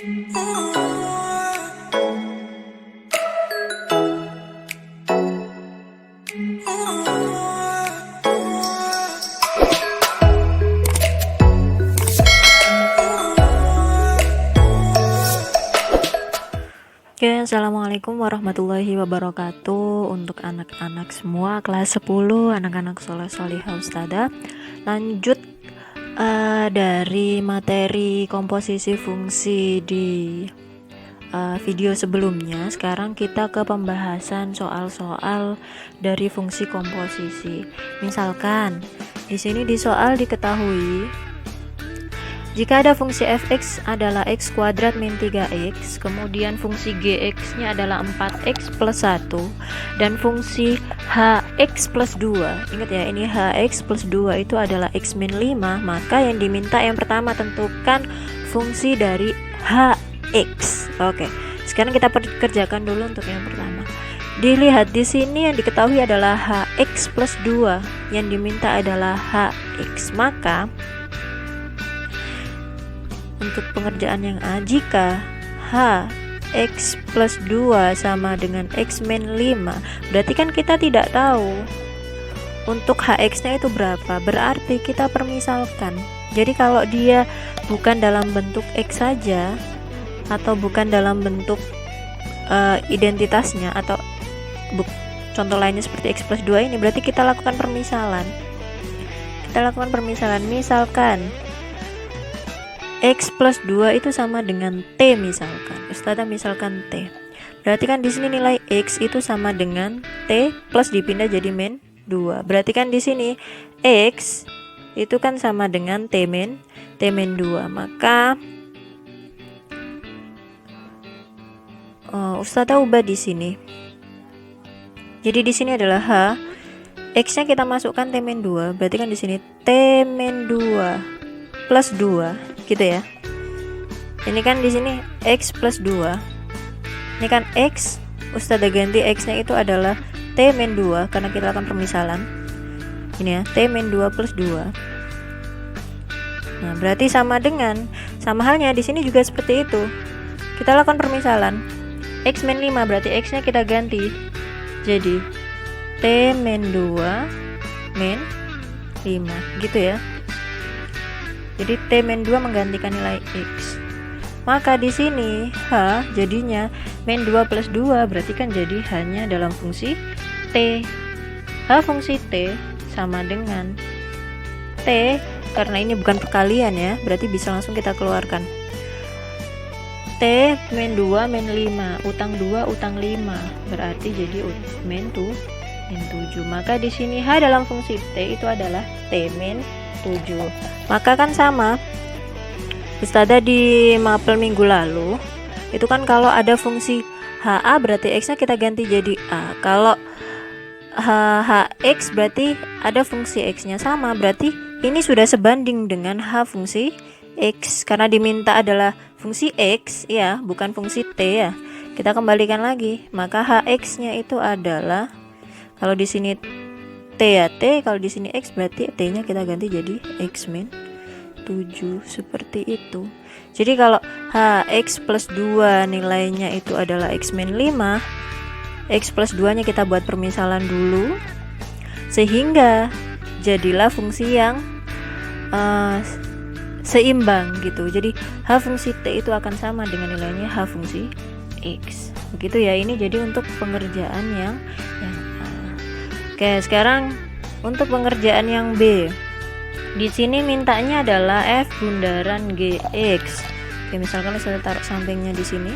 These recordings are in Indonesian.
Oke, assalamualaikum warahmatullahi wabarakatuh. Untuk anak-anak semua kelas 10, anak-anak soleh solihah ustadzah, lanjut dari materi komposisi fungsi di video sebelumnya. Sekarang kita ke pembahasan soal-soal dari fungsi komposisi. Misalkan di sini di soal diketahui jika ada fungsi fx adalah x kuadrat min 3x, kemudian fungsi gx nya adalah 4x plus 1, dan fungsi hx plus 2, ingat ya, ini hx plus 2 itu adalah x min 5, maka yang diminta yang pertama tentukan fungsi dari hx. Oke, sekarang kita kerjakan dulu untuk yang pertama. Dilihat di sini yang diketahui adalah hx plus 2, yang diminta adalah hx, maka untuk pengerjaan yang A, jika h x plus 2 sama dengan x min 5, berarti kan kita tidak tahu untuk hx nya itu berapa, berarti kita permisalkan. Jadi kalau dia bukan dalam bentuk x saja atau bukan dalam bentuk identitasnya atau contoh lainnya seperti x plus 2 ini, berarti kita lakukan permisalan. Misalkan x plus 2 itu sama dengan t, misalkan ustadzah misalkan t, berarti kan di sini nilai x itu sama dengan t plus dipindah jadi min 2, berarti kan di sini x itu kan sama dengan t min 2, maka ustadzah ubah di sini. Jadi di sini adalah h, x nya kita masukkan t min 2, berarti kan di sini t min 2 plus 2 gitu ya. Ini kan di sini x plus 2. Ini kan x, ustadzah ganti x-nya itu adalah t min 2 karena kita akan permisalan. Ini ya, t min 2 plus 2. Nah, berarti sama halnya di sini juga seperti itu. Kita lakukan permisalan. X min 5 berarti x-nya kita ganti jadi t min 2 min 5 gitu ya. Jadi t min 2 menggantikan nilai x. Maka di sini h jadinya min 2 plus 2, berarti kan jadi hanya dalam fungsi t. H fungsi t sama dengan t, karena ini bukan perkalian ya, berarti bisa langsung kita keluarkan. T min 2 min 5, utang 2 utang 5, berarti jadi min 7. Maka di sini h dalam fungsi t itu adalah t min 7. Maka kan sama ustadzah di mapel minggu lalu itu kan kalau ada fungsi HA berarti x nya kita ganti jadi A, kalau hx berarti ada fungsi x nya sama, berarti ini sudah sebanding dengan h fungsi x karena diminta adalah fungsi x ya, bukan fungsi t ya. Kita kembalikan lagi, maka hx nya itu adalah, kalau di sini t ya t, kalau di sini x berarti t nya kita ganti jadi x min 7, seperti itu. Jadi kalau hx plus 2 nilainya itu adalah x min 5, x plus 2 nya kita buat permisalan dulu sehingga jadilah fungsi yang seimbang gitu. Jadi h fungsi t itu akan sama dengan nilainya h fungsi x, begitu ya. Ini jadi untuk pengerjaan yang A. Oke, sekarang untuk pengerjaan yang B. Di sini mintanya adalah f bundaran gx. Oke, misalkan saya taruh sampingnya di sini.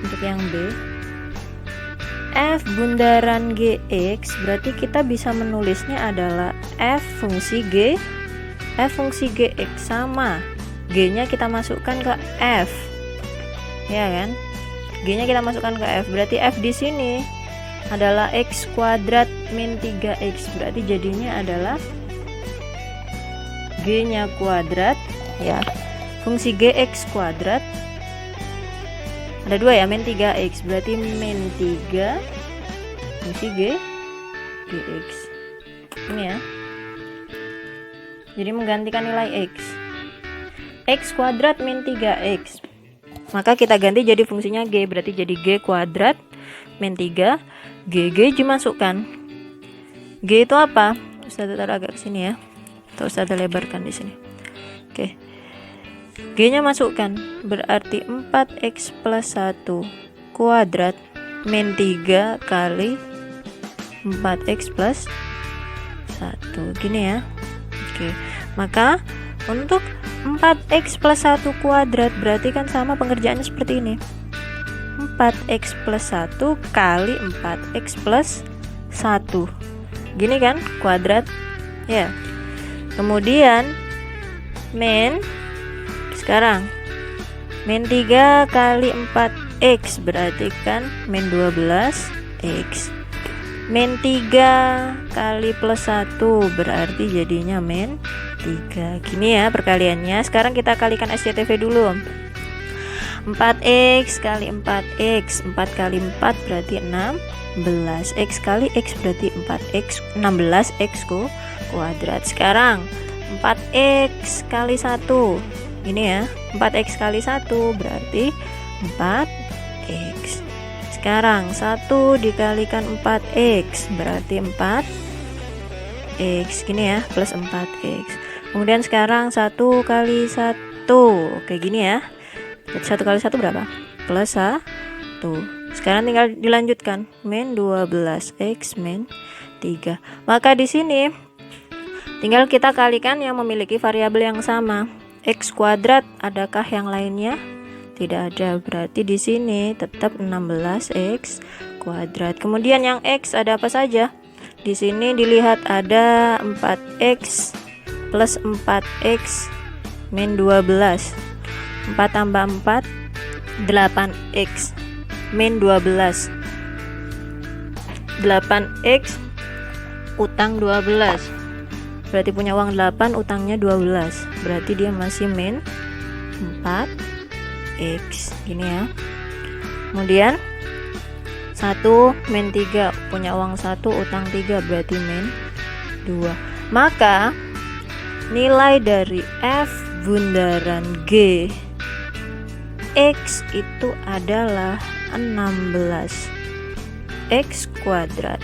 Untuk yang B, f bundaran gx berarti kita bisa menulisnya adalah f fungsi gx sama g-nya kita masukkan ke f. Ya kan? G-nya kita masukkan ke f. Berarti f di sini adalah x kuadrat min 3x, berarti jadinya adalah g-nya kuadrat ya, fungsi gx kuadrat ada 2 ya, min 3x berarti min 3 fungsi gx ini ya. Jadi menggantikan nilai x kuadrat min 3x Maka kita ganti jadi fungsinya G, berarti jadi G kuadrat min 3 G dimasukkan. G itu apa? Ustazah taruh agak ke sini ya, atau Ustazah lebarkan di sini. Oke, G nya masukkan, berarti 4x plus 1 kuadrat min 3 kali 4x plus 1, gini ya. Oke, maka untuk 4x plus 1 kuadrat berarti kan sama pengerjaannya seperti ini, 4x plus 1 kali 4x plus 1, gini kan, kuadrat ya. Kemudian min, sekarang min 3 kali 4x berarti kan min 12x, min 3 kali plus 1 berarti jadinya min 3, gini ya perkaliannya. Sekarang kita kalikan SCTV dulu, 4x kali 4x, 4 kali 4 berarti 16, x kali x berarti 4x, 16x kuadrat. Sekarang 4x kali 1, ini ya, 4x kali 1 berarti 4x. Sekarang 1 dikalikan 4x berarti 4x, gini ya, plus 4x. Kemudian sekarang 1 kali 1, kayak gini ya, 1 kali 1 berapa? Plus 1. Sekarang tinggal dilanjutkan, min 12x min 3. Maka di sini tinggal kita kalikan yang memiliki variabel yang sama. X kuadrat, adakah yang lainnya? Tidak ada, berarti di sini tetap 16x kuadrat. Kemudian yang x ada apa saja? Di sini dilihat ada 4x plus 4x min 12. 4 tambah 4 8x min 12. 8x utang 12. Berarti punya uang 8, utangnya 12. Berarti dia masih min 4x, gini ya. Kemudian 1 min 3, punya uang 1, utang 3, berarti min 2. Maka nilai dari F bundaran G X itu adalah 16x kuadrat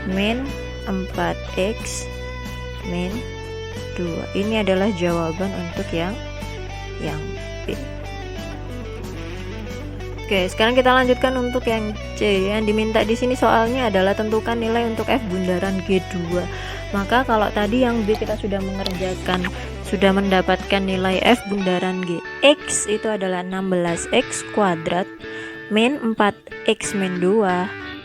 min 4x min 2. Ini adalah jawaban untuk yang B. Oke, sekarang kita lanjutkan untuk yang C. Yang diminta di sini soalnya adalah tentukan nilai untuk F bundaran G2. Maka kalau tadi yang B kita sudah mengerjakan, sudah mendapatkan nilai F bundaran G X itu adalah 16x kuadrat min 4x min 2.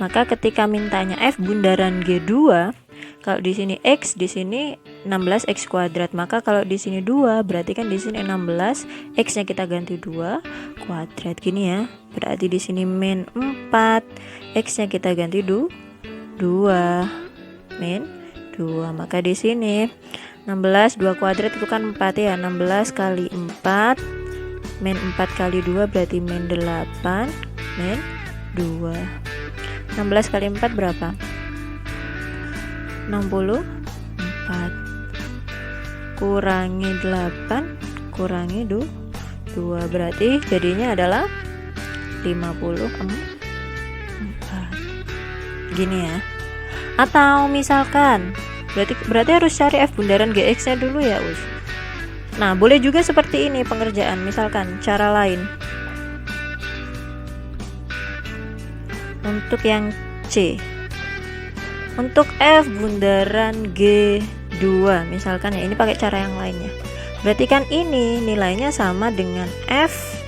Maka ketika mintanya F bundaran G2, kalau di sini X, di sini 16x kuadrat, maka kalau di sini 2 berarti kan di sini 16, X-nya kita ganti 2 kuadrat, gini ya. Berarti di sini min 4, X-nya kita ganti 2 min 2. Maka di sini 16 2 kuadrat itu kan 4 ya. 16 kali 4 min 4 kali 2 berarti min 8 min 2. 16 kali 4 berapa? 64 kurangi 8 kurangi 2 berarti jadinya adalah 54, gini ya. Atau misalkan berarti harus cari F bundaran GX nya dulu ya Us. Nah, boleh juga seperti ini pengerjaan. Misalkan cara lain untuk yang C, untuk F bundaran G2 misalkan ya, ini pakai cara yang lainnya. Berarti kan ini nilainya sama dengan F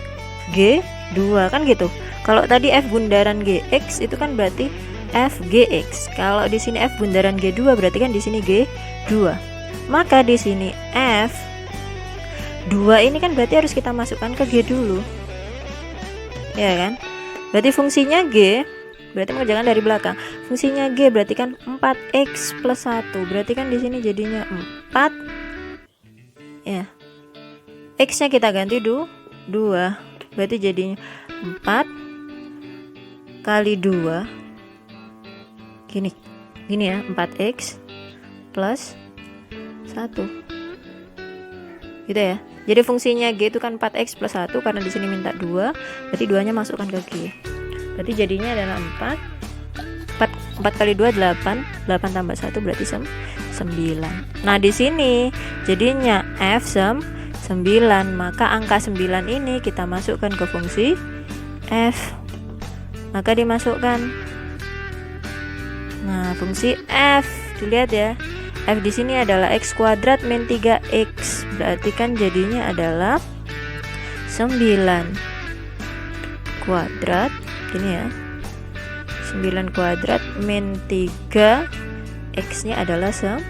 G2 kan gitu. Kalau tadi F bundaran GX itu kan berarti F GX. Kalau di sini F bundaran G2 berarti kan di sini G2. Maka di sini F 2 ini kan berarti harus kita masukkan ke G dulu. Ya kan? Berarti fungsinya G, berarti mengerjakan dari belakang. Fungsinya G berarti kan 4x plus 1. Berarti kan di sini jadinya 4 ya. X-nya kita ganti 2. Berarti jadinya 4 kali 2. Gini ya, 4x plus 1. Gitu ya. Jadi fungsinya G itu kan 4x plus 1, karena di sini minta 2, berarti 2 nya masukkan ke G. Berarti jadinya adalah 4 kali 2 8, 8 tambah 1 berarti 9. Nah, di sini jadinya F 9, maka angka 9 ini kita masukkan ke fungsi F. Maka dimasukkan. Nah, fungsi F, dilihat ya. F di sini adalah x kuadrat min 3x, berarti kan jadinya adalah 9 kuadrat, gini ya, 9 kuadrat min 3, x nya adalah 9.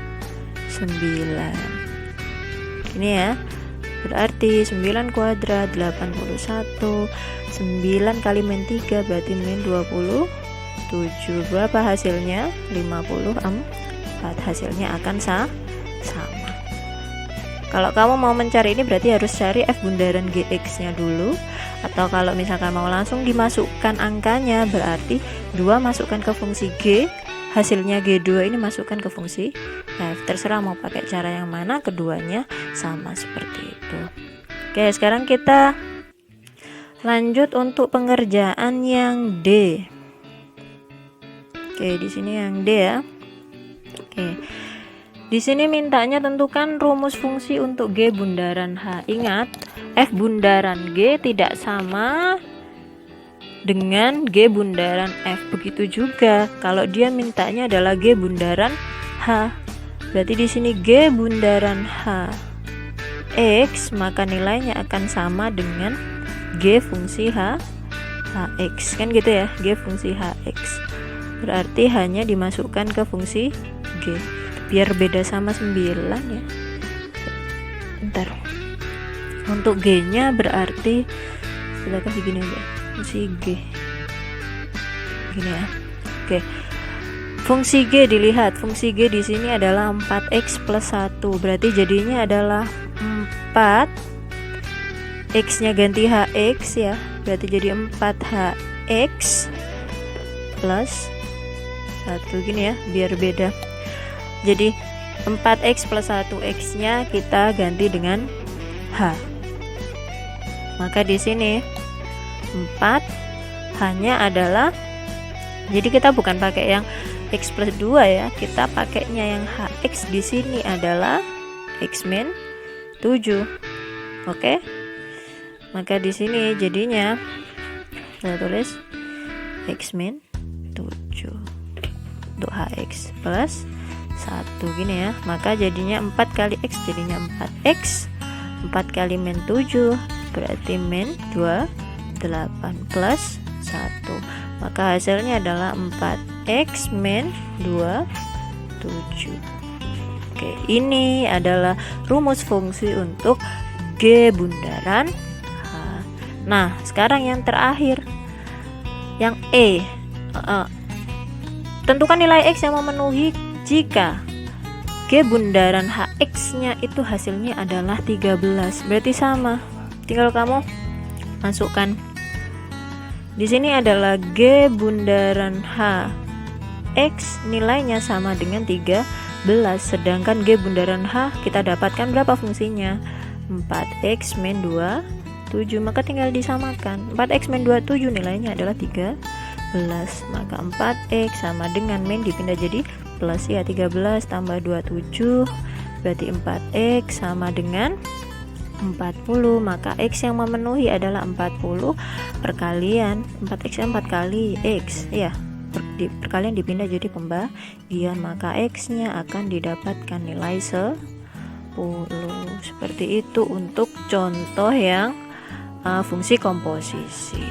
Ini ya, berarti 9 kuadrat 81, 9 kali min 3 berarti min 27. Berapa hasilnya? 54. Hasilnya akan sama. Kalau kamu mau mencari ini berarti harus cari F bundaran GX nya dulu, atau kalau misalkan mau langsung dimasukkan angkanya berarti 2 masukkan ke fungsi G, hasilnya G2 ini masukkan ke fungsi F. Terserah mau pakai cara yang mana, keduanya sama seperti itu. Oke, sekarang kita lanjut untuk pengerjaan yang D. Oke, di sini yang D ya. Oke. Di sini mintanya tentukan rumus fungsi untuk G bundaran H. Ingat, F bundaran G tidak sama dengan G bundaran F. Begitu juga kalau dia mintanya adalah G bundaran H. Berarti di sini G bundaran H X, maka nilainya akan sama dengan G fungsi Hx. Kan gitu ya, G fungsi Hx. Berarti hanya dimasukkan ke fungsi G. Biar beda sama 9 ya. Bentar. Untuk G nya berarti kita kasih gini aja, fungsi G gini ya. Oke, fungsi G dilihat, fungsi G di sini adalah 4x plus 1, berarti jadinya adalah 4, x nya ganti hx ya, berarti jadi 4hx plus 1 gini ya, biar beda. Jadi 4x plus 1x nya kita ganti dengan H. Maka di sini 4 hanya adalah, jadi kita bukan pakai yang x plus 2 ya, kita pakainya yang hx di sini adalah x min 7. Oke. Maka di sini jadinya saya tulis x min 7 untuk hx plus 1 gini ya. Maka jadinya 4 kali x jadinya 4x, 4 kali min 7 berarti min 28 plus 1, maka hasilnya adalah 4x min 27. Oke, ini adalah rumus fungsi untuk G bundaran H. Nah, sekarang yang terakhir, yang E. Tentukan nilai x yang memenuhi jika G bundaran Hx nya itu hasilnya adalah 13. Berarti sama, tinggal kamu masukkan. Di sini adalah G bundaran Hx nilainya sama dengan 13, sedangkan G bundaran H kita dapatkan berapa fungsinya? 4x min 27, maka tinggal disamakan. 4x min 27 nilainya adalah 13, maka 4x sama dengan min dipindah jadi plus ya, 13 tambah 27 berarti 4x sama dengan 40, maka x yang memenuhi adalah 40 perkalian 4x 4 kali x ya, perkalian dipindah jadi pembagian, maka x nya akan didapatkan nilai 10. Seperti itu untuk contoh yang fungsi komposisi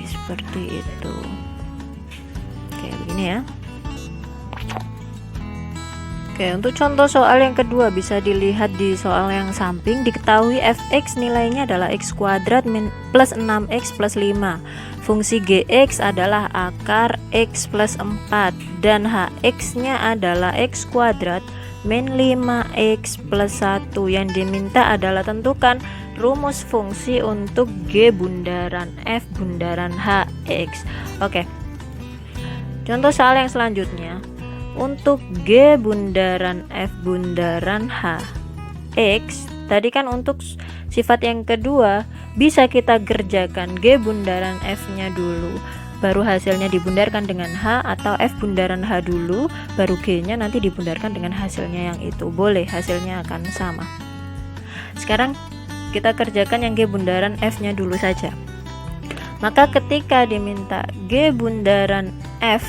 seperti itu. Oke, begini ya. Oke, untuk contoh soal yang kedua bisa dilihat di soal yang samping. Diketahui fx nilainya adalah x kuadrat plus 6x plus 5. Fungsi gx adalah akar x plus 4 dan hx nya adalah x kuadrat min 5x plus 1. Yang diminta adalah tentukan rumus fungsi untuk G bundaran F bundaran hx. Oke, contoh soal yang selanjutnya. Untuk G bundaran F bundaran H X Tadi kan untuk sifat yang kedua bisa kita kerjakan G bundaran F-nya dulu, baru hasilnya dibundarkan dengan H, atau F bundaran H dulu, baru G-nya nanti dibundarkan dengan hasilnya yang itu. Boleh, hasilnya akan sama. Sekarang kita kerjakan yang G bundaran F-nya dulu saja. Maka ketika diminta G bundaran F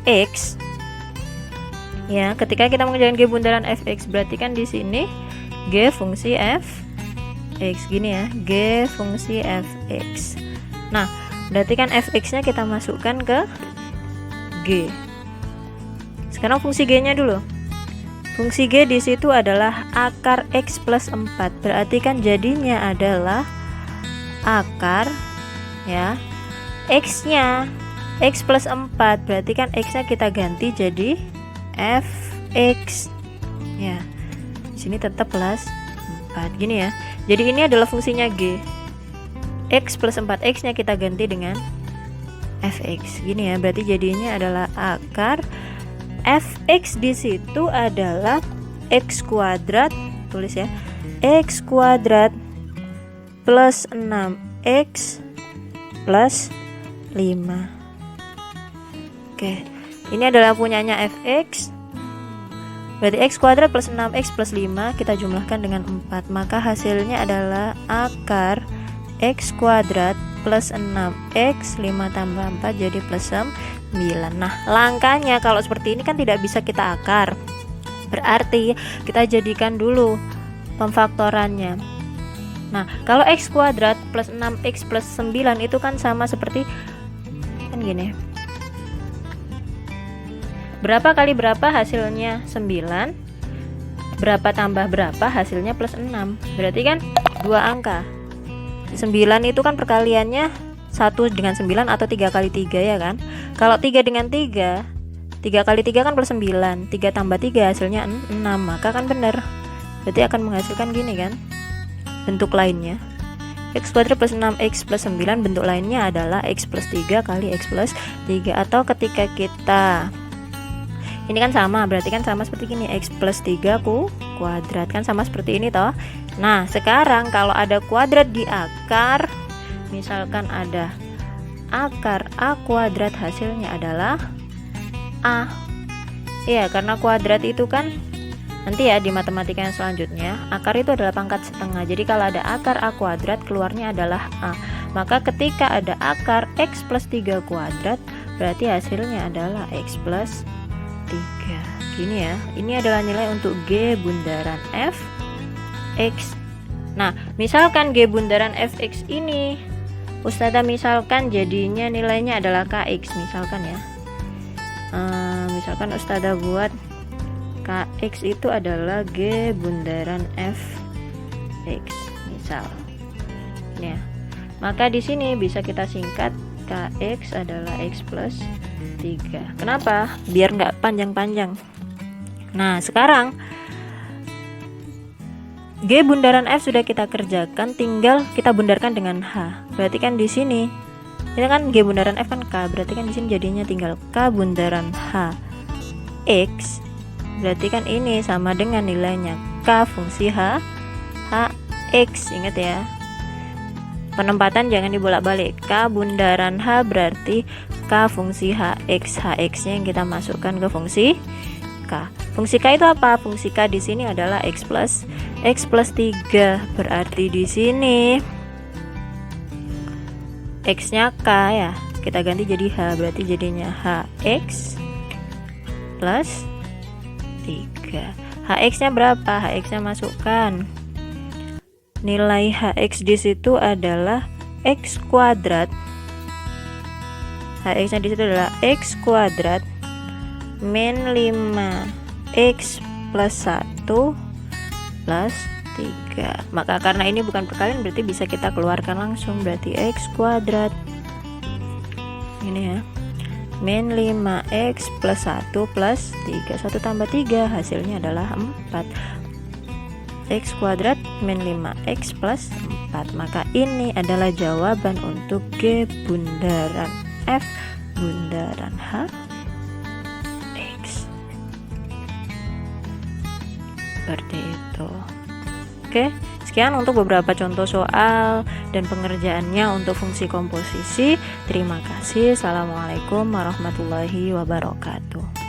X, ya, ketika kita mengerjakan G bundaran Fx, berarti kan di sini G fungsi f x, gini ya, G fungsi fx. Nah, berarti kan fx-nya kita masukkan ke G. Sekarang fungsi G-nya dulu. Fungsi G di situ adalah akar x plus 4. Berarti kan jadinya adalah akar, ya, x-nya x plus 4. Berarti kan x-nya kita ganti jadi fx. Ya. Di sini tetap plus 4, gini ya. Jadi ini adalah fungsinya G. X plus 4, X nya kita ganti dengan fx, gini ya. Berarti jadinya adalah akar fx di situ adalah x kuadrat, tulis ya, x kuadrat plus 6x plus 5. Oke, ini adalah punyanya fx. Berarti x kuadrat plus 6x plus 5 kita jumlahkan dengan 4. Maka hasilnya adalah akar x kuadrat plus 6x 5 tambah 4 jadi plus 9. Nah, langkahnya kalau seperti ini kan tidak bisa kita akar. Berarti kita jadikan dulu pemfaktorannya. Nah, kalau x kuadrat plus 6x plus 9 itu kan sama seperti kan gini. Berapa kali berapa hasilnya 9, berapa tambah berapa hasilnya plus 6. Berarti kan dua angka. 9 itu kan perkaliannya 1 dengan 9 atau 3 kali 3, ya kan. Kalau 3 dengan 3, 3 kali 3 kan plus 9, 3 tambah 3 hasilnya 6. Maka kan benar. Berarti akan menghasilkan gini kan bentuk lainnya, x kuadrat plus 6x plus 9. Bentuk lainnya adalah x plus 3 kali x plus 3. Atau ketika kita ini kan sama, berarti kan sama seperti gini, x plus 3 kuadrat, kan sama seperti ini toh. Nah, sekarang kalau ada kuadrat di akar, misalkan ada akar a kuadrat, hasilnya adalah a. Iya, karena kuadrat itu kan nanti ya di matematika yang selanjutnya, akar itu adalah pangkat setengah. Jadi kalau ada akar a kuadrat, keluarnya adalah a. Maka ketika ada akar x plus 3 kuadrat, berarti hasilnya adalah x plus 3. Gini ya. Ini adalah nilai untuk G bundaran f x. Nah, misalkan G bundaran fx ini Ustazah misalkan jadinya nilainya adalah kx, misalkan ya. Misalkan Ustazah buat kx itu adalah G bundaran fx, misal. Ini ya. Maka di sini bisa kita singkat kx adalah x plus 3. Kenapa? Biar nggak panjang-panjang. Nah, sekarang G bundaran F sudah kita kerjakan, tinggal kita bundarkan dengan H. Berarti kan di sini ini kan G bundaran F kan K, berarti kan di sini jadinya tinggal K bundaran H X. Berarti kan ini sama dengan nilainya K fungsi H X. Ingat ya, penempatan jangan dibolak-balik. K bundaran H berarti K fungsi Hx. Hx-nya yang kita masukkan ke fungsi K. Fungsi K itu apa? Fungsi K di sini adalah x plus 3. Berarti di sini x-nya K ya. Kita ganti jadi H, berarti jadinya Hx plus 3. Hx-nya berapa? Hx-nya masukkan. Nilai Hx di situ adalah x kuadrat. Hx-nya di situ adalah x kuadrat min 5x plus 1 plus 3. Maka karena ini bukan perkalian, berarti bisa kita keluarkan langsung. Berarti x kuadrat ini ya, min 5x plus 1 plus 3. 1 tambah 3 hasilnya adalah 4. X kuadrat min 5x plus 4. Maka ini adalah jawaban untuk G bundaran F bundaran H X. Seperti itu. Oke. Oke, sekian untuk beberapa contoh soal dan pengerjaannya untuk fungsi komposisi. Terima kasih. Assalamualaikum warahmatullahi wabarakatuh.